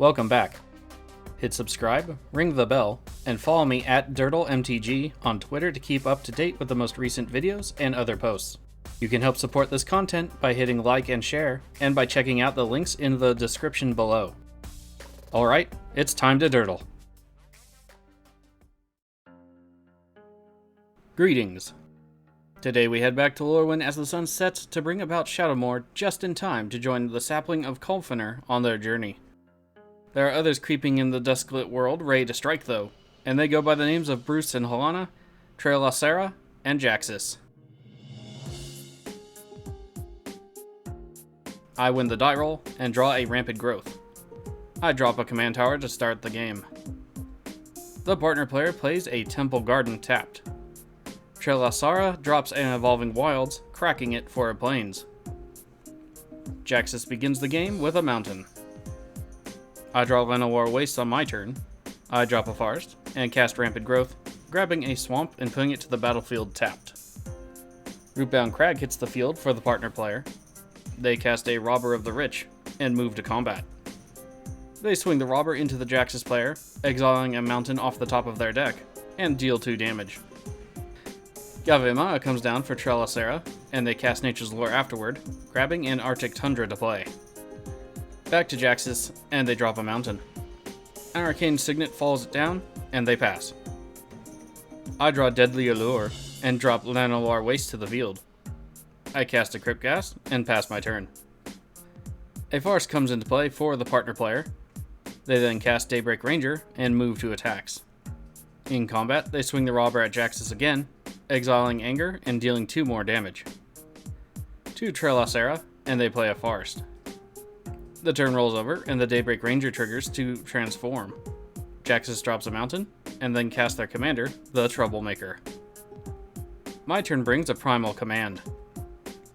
Welcome back. Hit subscribe, ring the bell, and follow me at DirtleMTG on Twitter to keep up to date with the most recent videos and other posts. You can help support this content by hitting like and share, and by checking out the links in the description below. Alright, it's time to dirtle. Greetings. Today we head back to Lorwyn as the sun sets to bring about Shadowmoor just in time to join the Sapling of Colfenor on their journey. There are others creeping in the dusk-lit world ready to strike though, and they go by the names of Bruse and Halana, Trelasarra, and Jaxis. I win the die roll and draw a rampant growth. I drop a command tower to start the game. The partner player plays a Temple Garden tapped. Trelasarra drops an Evolving Wilds, cracking it for a Plains. Jaxis begins the game with a mountain. I draw Llanowar Waste on my turn. I drop a forest and cast Rampant Growth, grabbing a swamp and putting it to the battlefield tapped. Rootbound Crag hits the field for the partner player. They cast a Robber of the Rich and move to combat. They swing the Robber into the Jaxis player, exiling a mountain off the top of their deck, and deal 2 damage. Gavema comes down for Trelasarra, and they cast Nature's Lore afterward, grabbing an Arctic Tundra to play. Back to Jaxis, and they drop a mountain. An Arcane Signet falls it down, and they pass. I draw Deadly Allure, and drop Llanowar Waste to the field. I cast a Cryptghast, and pass my turn. A Forest comes into play for the partner player. They then cast Daybreak Ranger, and move to attacks. In combat, they swing the Robber at Jaxis again, exiling Anger and dealing 2 more damage. To Trelasarra, and they play a Forest. The turn rolls over, and the Daybreak Ranger triggers to transform. Jaxis drops a mountain, and then casts their commander, the Troublemaker. My turn brings a Primal Command.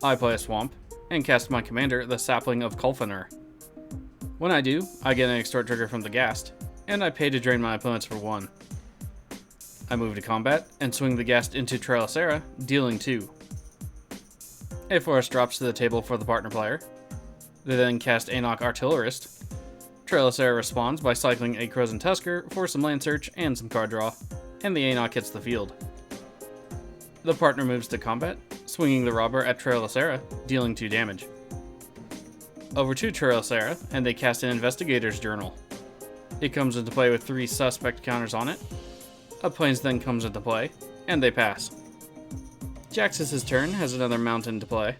I play a Swamp, and cast my commander, the Sapling of Colfenor. When I do, I get an Extort trigger from the Ghast, and I pay to drain my opponents for 1. I move to combat, and swing the Ghast into Trelasarra, dealing 2. A Forest drops to the table for the partner player. They then cast Anok Artillerist. Trelasarra responds by cycling a Crozen Tusker for some land search and some card draw, and the Anok hits the field. The partner moves to combat, swinging the Robber at Trelasarra, dealing 2 damage. Over to Trelasarra, and they cast an Investigator's Journal. It comes into play with 3 suspect counters on it. A Plains then comes into play, and they pass. Jaxis' turn has another mountain to play.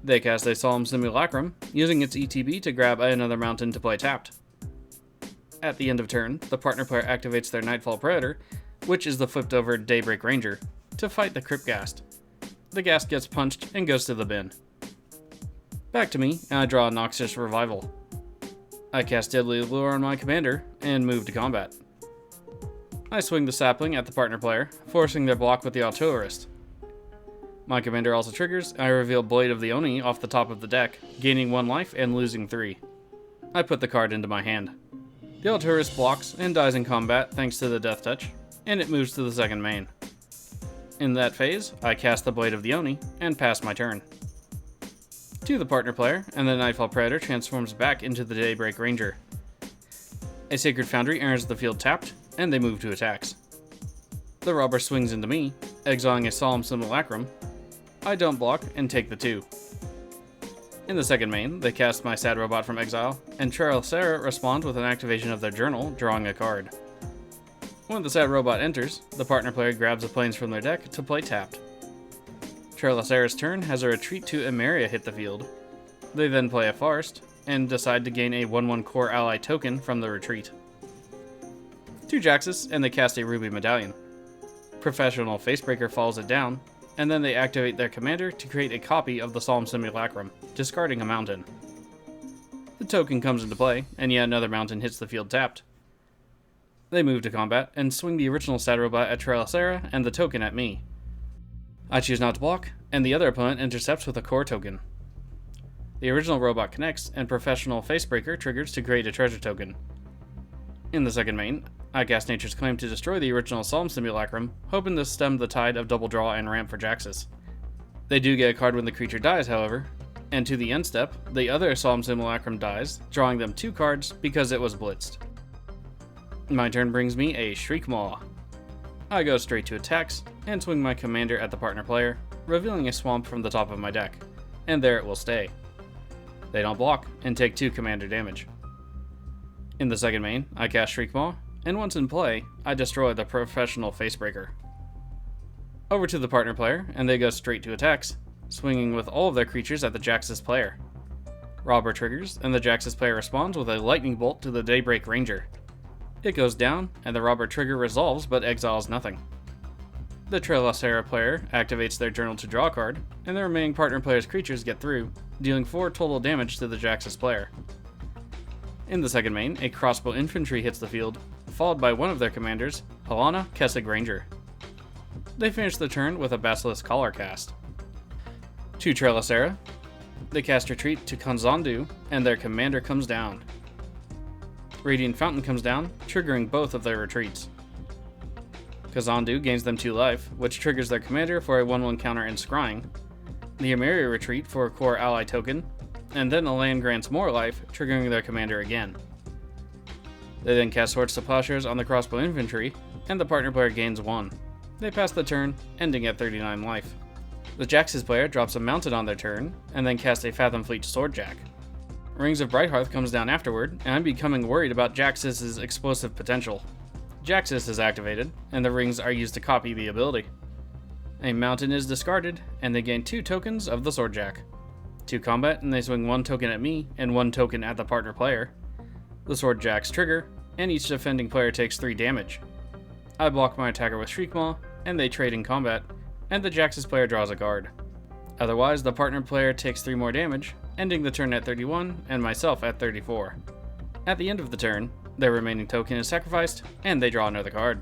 They cast a Solemn Simulacrum, using its ETB to grab another mountain to play tapped. At the end of turn, the partner player activates their Nightfall Predator, which is the flipped over Daybreak Ranger, to fight the Cryptghast. The Ghast gets punched and goes to the bin. Back to me, and I draw a Noxious Revival. I cast Deadly Allure on my commander, and move to combat. I swing the Sapling at the partner player, forcing their block with the Artillerist. My commander also triggers, and I reveal Blade of the Oni off the top of the deck, gaining 1 life and losing 3. I put the card into my hand. The Artillerist blocks and dies in combat thanks to the Death Touch, and it moves to the second main. In that phase, I cast the Blade of the Oni, and pass my turn. To the partner player, and the Nightfall Predator transforms back into the Daybreak Ranger. A Sacred Foundry enters the field tapped, and they move to attacks. The Robber swings into me, exiling a Solemn Simulacrum. I don't block and take the 2. In the second main, they cast my Sad Robot from exile, and Trelasarra responds with an activation of their journal, drawing a card. When the Sad Robot enters, the partner player grabs a Plains from their deck to play tapped. Trelasarra's turn has a Retreat to Emeria hit the field. They then play a Forest, and decide to gain a 1/1 core ally token from the retreat. To Jaxis, and they cast a Ruby Medallion. Professional Facebreaker follows it down, and then they activate their commander to create a copy of the Solemn Simulacrum, discarding a mountain. The token comes into play, and yet another mountain hits the field tapped. They move to combat, and swing the original Sad Robot at Trelasarra and the token at me. I choose not to block, and the other opponent intercepts with a core token. The original robot connects, and Professional Facebreaker triggers to create a treasure token. In the second main, I cast Nature's Claim to destroy the original Solemn Simulacrum, hoping to stem the tide of double draw and ramp for Jaxis. They do get a card when the creature dies, however. and to the end step, the other Solemn Simulacrum dies, drawing them 2 cards because it was blitzed. My turn brings me a Shriekmaw. I go straight to attacks, and swing my commander at the partner player, revealing a swamp from the top of my deck, and there it will stay. They don't block, and take 2 commander damage. In the second main, I cast Shriekmaw, and once in play, I destroy the professional Facebreaker. Over to the partner player, and they go straight to attacks, swinging with all of their creatures at the Jaxis player. Robber triggers, and the Jaxis player responds with a lightning bolt to the Daybreak Ranger. It goes down, and the robber trigger resolves but exiles nothing. The Trelasarra player activates their journal to draw a card, and the remaining partner player's creatures get through, dealing 4 total damage to the Jaxis player. In the second main, a crossbow infantry hits the field, followed by one of their commanders, Halana Kessig Ranger. They finish the turn with a Basilisk Collar cast. To Trelasarra, they cast Retreat to Konzandu, and their commander comes down. Radiant Fountain comes down, triggering both of their retreats. Konzandu gains them 2 life, which triggers their commander for a 1/1 counter and scrying, the Emeria retreat for a core ally token, and then a land grants more life, triggering their commander again. They then cast Swords to Plowshares on the crossbow infantry, and the partner player gains 1. They pass the turn, ending at 39 life. The Jaxis player drops a Mounted on their turn, and then casts a Fathomfleet Swordjack. Rings of Brighthearth comes down afterward, and I'm becoming worried about Jaxis' explosive potential. Jaxis is activated, and the rings are used to copy the ability. A Mountain is discarded, and they gain 2 tokens of the Swordjack. To combat, and they swing 1 token at me, and 1 token at the partner player. The Swordjacks trigger, and each defending player takes 3 damage. I block my attacker with Shriekmaw, and they trade in combat, and the Jaxis player draws a card. Otherwise, the partner player takes 3 more damage, ending the turn at 31, and myself at 34. At the end of the turn, their remaining token is sacrificed, and they draw another card.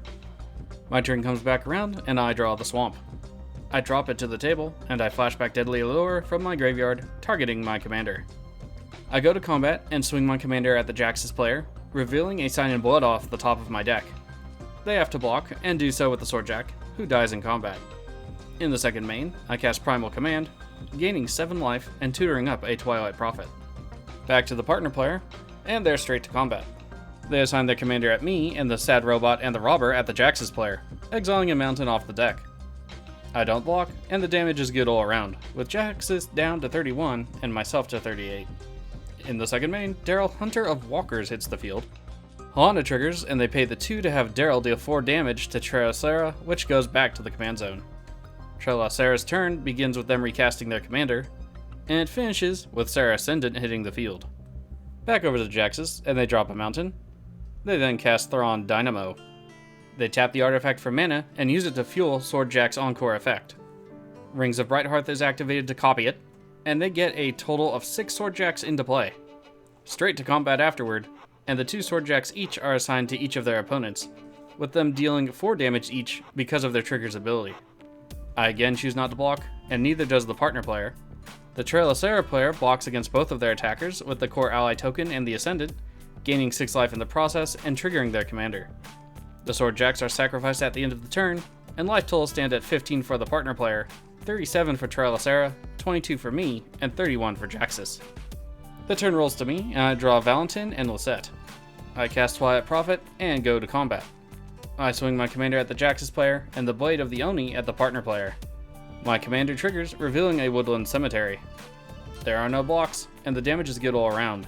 My turn comes back around, and I draw the Swamp. I drop it to the table, and I flashback Deadly Allure from my graveyard, targeting my commander. I go to combat, and swing my commander at the Jaxis player, revealing a Sign in Blood off the top of my deck. They have to block, and do so with the Swordjack, who dies in combat. In the second main, I cast Primal Command, gaining 7 life and tutoring up a Twilight Prophet. Back to the partner player, and they're straight to combat. They assign their commander at me, and the Sad Robot and the Robber at the Jaxis player, exiling a Mountain off the deck. I don't block, and the damage is good all around, with Jaxis down to 31 and myself to 38. In the second main, Daryl Hunter of Walkers hits the field. Halana triggers, and they pay the 2 to have Daryl deal 4 damage to Trelasarra, which goes back to the command zone. Trelasarra's turn begins with them recasting their commander, and it finishes with Sarah Ascendant hitting the field. Back over to the Jaxis, and they drop a Mountain. They then cast Thrawn Dynamo. They tap the artifact for mana and use it to fuel Swordjack's Encore effect. Rings of Brighthearth is activated to copy it, and they get a total of 6 Swordjacks into play. Straight to combat afterward, and the 2 Swordjacks each are assigned to each of their opponents, with them dealing 4 damage each because of their trigger's ability. I again choose not to block, and neither does the partner player. The Trelasarra player blocks against both of their attackers with the core ally token and the Ascendant, gaining 6 life in the process and triggering their commander. The Swordjacks are sacrificed at the end of the turn, and life totals stand at 15 for the partner player, 37 for Trelasarra, 22 for me, and 31 for Jaxis. The turn rolls to me, and I draw Valentin and Lisette. I cast Twilight Prophet and go to combat. I swing my commander at the Jaxis player, and the Blade of the Oni at the partner player. My commander triggers, revealing a Woodland Cemetery. There are no blocks, and the damage is good all around.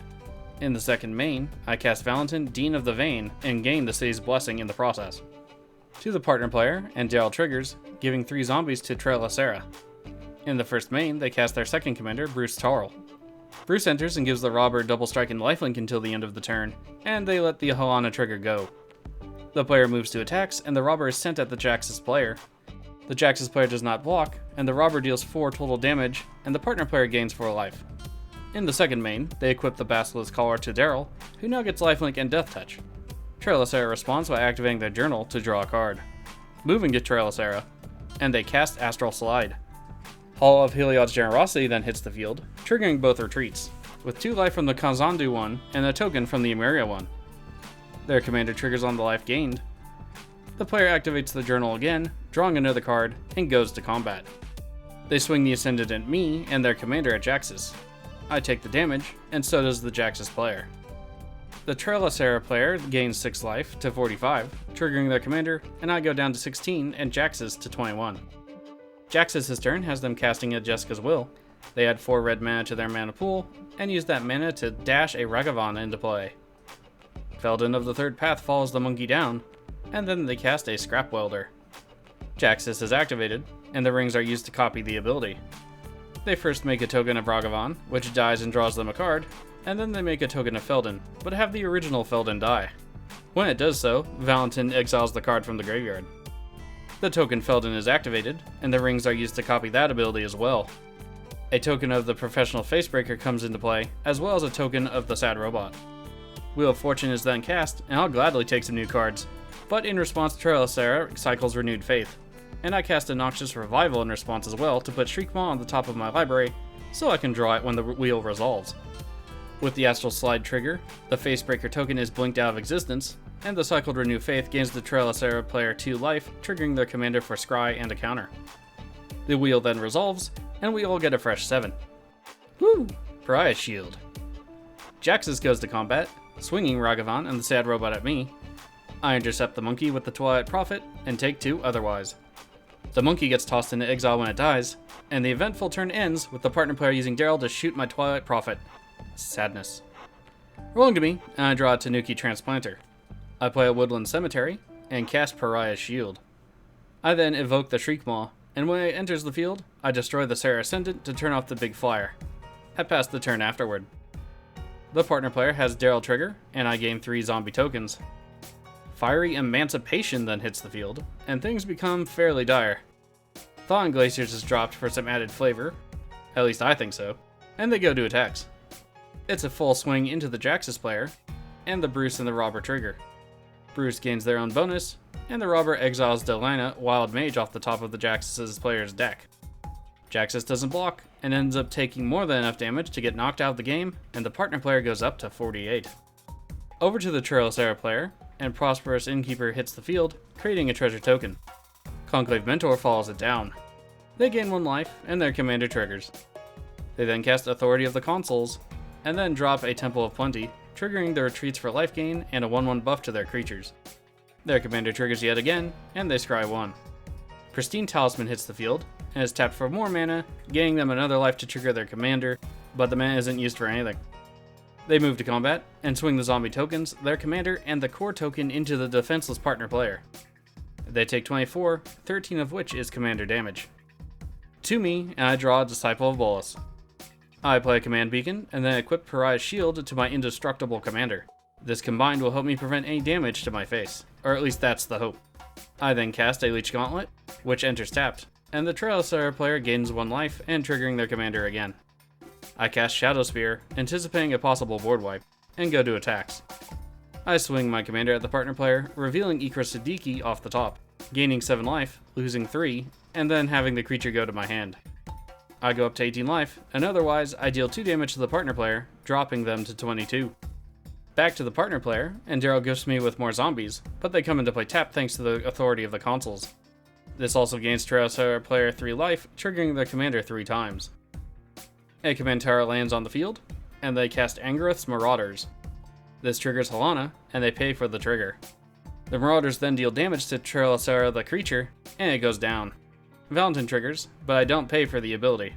In the second main, I cast Valentin, Dean of the Vein, and gain the city's blessing in the process. To the partner player, and Daryl triggers, giving 3 zombies to Trelasarra. In the first main, they cast their second commander, Bruse Tarl. Bruse enters and gives the robber double strike and lifelink until the end of the turn, and they let the Halana trigger go. The player moves to attacks, and the robber is sent at the Jaxis player. The Jaxis player does not block, and the robber deals 4 total damage, and the partner player gains 4 life. In the second main, they equip the Basilisk Collar to Daryl, who now gets lifelink and death touch. Trelasarra responds by activating their journal to draw a card. Moving to Trelasarra, and they cast Astral Slide. Hall of Heliod's Generosity then hits the field, triggering both retreats, with 2 life from the Konzandu one and a token from the Emeria one. Their commander triggers on the life gained. The player activates the journal again, drawing another card, and goes to combat. They swing the Ascendant at me and their commander at Jaxis. I take the damage, and so does the Jaxis player. The Trelasarra player gains 6 life to 45, triggering their commander, and I go down to 16 and Jaxis to 21. Jaxis' turn has them casting a Jeska's Will. They add 4 red mana to their mana pool, and use that mana to dash a Ragavan into play. Feldon of the Third Path follows the monkey down, and then they cast a Scrap Welder. Jaxis is activated, and the rings are used to copy the ability. They first make a token of Ragavan, which dies and draws them a card, and then they make a token of Feldon, but have the original Feldon die. When it does so, Valentin exiles the card from the graveyard. The token Feldon is activated, and the rings are used to copy that ability as well. A token of the Professional Facebreaker comes into play, as well as a token of the Sad Robot. Wheel of Fortune is then cast, and I'll gladly take some new cards, but in response Trelasarra cycles Renewed Faith, and I cast a Noxious Revival in response as well to put Shriekmaw on the top of my library, so I can draw it when the wheel resolves. With the Astral Slide trigger, the Facebreaker token is blinked out of existence, and the cycled Renew Faith gains the Trelasarra player 2 life, triggering their commander for scry and a counter. The wheel then resolves, and we all get a fresh 7. Woo! Pariah Shield. Jaxis goes to combat, swinging Ragavan and the Sad Robot at me. I intercept the monkey with the Twilight Prophet, and take 2 otherwise. The monkey gets tossed into exile when it dies, and the eventful turn ends with the partner player using Daryl to shoot my Twilight Prophet. Sadness. Rolling to me, and I draw a Tanuki Transplanter. I play a Woodland Cemetery, and cast Pariah's Shield. I then evoke the Shriekmaw, and when it enters the field, I destroy the Serra Ascendant to turn off the big flyer. I pass the turn afterward. The partner player has Daryl trigger, and I gain 3 zombie tokens. Fiery Emancipation then hits the field, and things become fairly dire. Thawing Glaciers is dropped for some added flavor, at least I think so, and they go to attacks. It's a full swing into the Jaxis player, and the Bruse and the Robber trigger. Bruse gains their own bonus, and the Robber exiles Delina Wild Mage off the top of the Jaxis' player's deck. Jaxis doesn't block, and ends up taking more than enough damage to get knocked out of the game, and the partner player goes up to 48. Over to the Trelasarra player, and Prosperous Innkeeper hits the field, creating a treasure token. Conclave Mentor follows it down. They gain 1 life, and their commander triggers. They then cast Authority of the Consuls, and then drop a Temple of Plenty, triggering the retreats for life gain and a 1/1 buff to their creatures. Their commander triggers yet again, and they scry 1. Pristine Talisman hits the field, and is tapped for more mana, gaining them another life to trigger their commander, but the mana isn't used for anything. They move to combat, and swing the zombie tokens, their commander, and the core token into the defenseless partner player. They take 24, 13 of which is commander damage. To me, and I draw a Disciple of Bolas. I play a command beacon, and then equip Pariah's Shield to my indestructible commander. This combined will help me prevent any damage to my face, or at least that's the hope. I then cast a Leech Gauntlet, which enters tapped, and the Trelasarra player gains 1 life and triggering their commander again. I cast Shadow Spear, anticipating a possible board wipe, and go to attacks. I swing my commander at the partner player, revealing Ikra Siddiqui off the top, gaining 7 life, losing 3, and then having the creature go to my hand. I go up to 18 life, and otherwise I deal 2 damage to the partner player, dropping them to 22. Back to the partner player, and Daryl gifts me with more zombies, but they come into play tap thanks to the Authority of the Consuls. This also gains Trelasarra player 3 life, triggering their commander 3 times. A command tower lands on the field, and they cast Angareth's Marauders. This triggers Halana, and they pay for the trigger. The Marauders then deal damage to Trelasarra the creature, and it goes down. Valentin triggers, but I don't pay for the ability.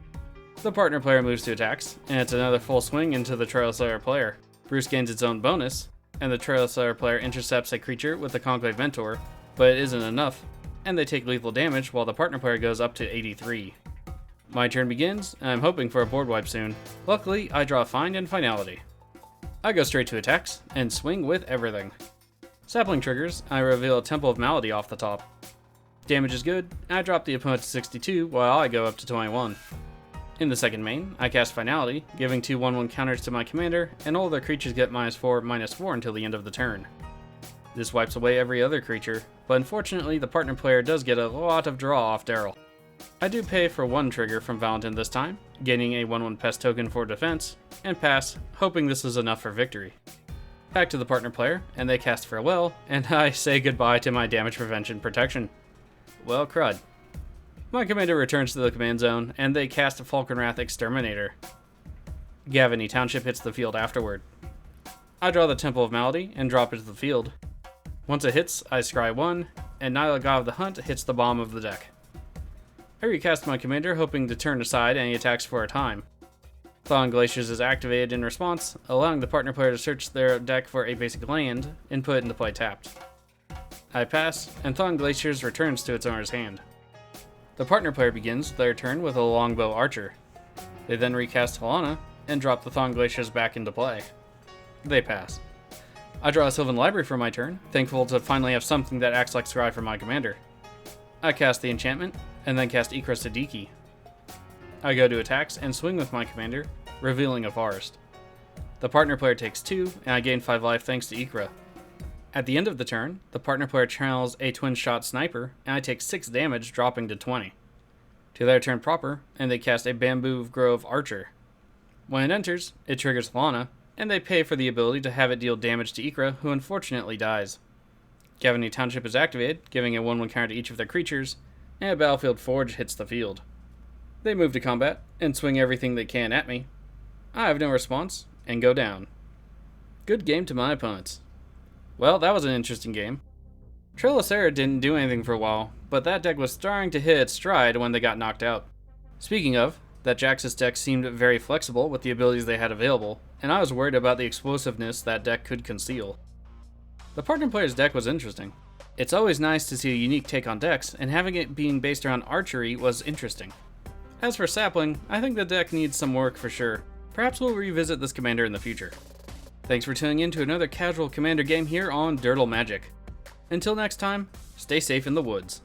The partner player moves to attacks, and it's another full swing into the Trelasarra player. Bruse gains its own bonus, and the Trelasarra player intercepts a creature with the Conclave Mentor, but it isn't enough, and they take lethal damage while the partner player goes up to 83. My turn begins, and I'm hoping for a board wipe soon. Luckily, I draw Find and Finality. I go straight to attacks, and swing with everything. Sapling triggers, I reveal a Temple of Malady off the top. Damage is good, and I drop the opponent to 62 while I go up to 21. In the second main, I cast Finality, giving 2 1/1 counters to my commander, and all their creatures get -4/-4 until the end of the turn. This wipes away every other creature, but unfortunately the partner player does get a lot of draw off Daryl. I do pay for 1 trigger from Valentin this time, gaining a 1/1 pest token for defense, and pass, hoping this is enough for victory. Back to the partner player, and they cast Farewell, and I say goodbye to my damage prevention protection. Well, crud. My commander returns to the command zone, and they cast a Falconwrath Exterminator. Gavany Township hits the field afterward. I draw the Temple of Malady and drop it to the field. Once it hits, I scry 1, and Nyla God of the Hunt hits the bottom of the deck. I recast my commander, hoping to turn aside any attacks for a time. Thawing Glaciers is activated in response, allowing the partner player to search their deck for a basic land and put it into play tapped. I pass, and Thawing Glaciers returns to its owner's hand. The partner player begins their turn with a Longbow Archer. They then recast Halana and drop the Thawing Glaciers back into play. They pass. I draw a Sylvan Library for my turn, thankful to finally have something that acts like Scry for my commander. I cast the enchantment, and then cast Ikra Siddiqui. I go to attacks and swing with my commander, revealing a forest. The partner player takes 2, and I gain 5 life thanks to Ikra. At the end of the turn, the partner player channels a twin-shot sniper, and I take 6 damage, dropping to 20. To their turn proper, and they cast a Bamboo Grove Archer. When it enters, it triggers Halana, and they pay for the ability to have it deal damage to Ikra, who unfortunately dies. Gavany Township is activated, giving a 1/1 counter to each of their creatures, and a Battlefield Forge hits the field. They move to combat, and swing everything they can at me. I have no response, and go down. Good game to my opponents. Well, that was an interesting game. Trelasarra didn't do anything for a while, but that deck was starting to hit its stride when they got knocked out. Speaking of, that Jaxis deck seemed very flexible with the abilities they had available, and I was worried about the explosiveness that deck could conceal. The partner player's deck was interesting. It's always nice to see a unique take on decks, and having it being based around archery was interesting. As for Sapling, I think the deck needs some work for sure. Perhaps we'll revisit this commander in the future. Thanks for tuning in to another casual commander game here on Dirtle Magic. Until next time, stay safe in the woods.